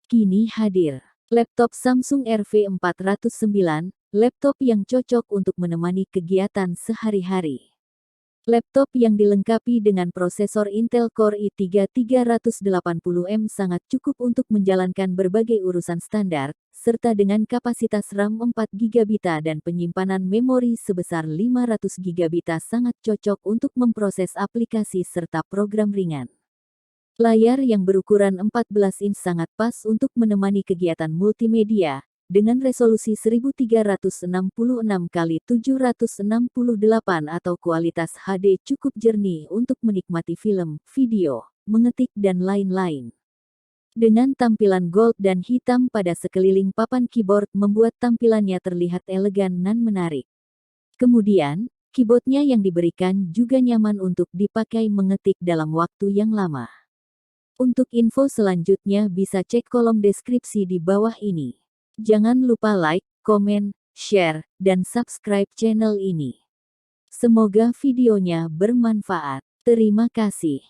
Kini hadir, laptop Samsung RV409, laptop yang cocok untuk menemani kegiatan sehari-hari. Laptop yang dilengkapi dengan prosesor Intel Core i3 380M sangat cukup untuk menjalankan berbagai urusan standar, serta dengan kapasitas RAM 4GB dan penyimpanan memori sebesar 500GB sangat cocok untuk memproses aplikasi serta program ringan. Layar yang berukuran 14 inch sangat pas untuk menemani kegiatan multimedia, dengan resolusi 1366 x 768 atau kualitas HD cukup jernih untuk menikmati film, video, mengetik dan lain-lain. Dengan tampilan gold dan hitam pada sekeliling papan keyboard membuat tampilannya terlihat elegan dan menarik. Kemudian, keyboardnya yang diberikan juga nyaman untuk dipakai mengetik dalam waktu yang lama. Untuk info selanjutnya bisa cek kolom deskripsi di bawah ini. Jangan lupa like, komen, share, dan subscribe channel ini. Semoga videonya bermanfaat. Terima kasih.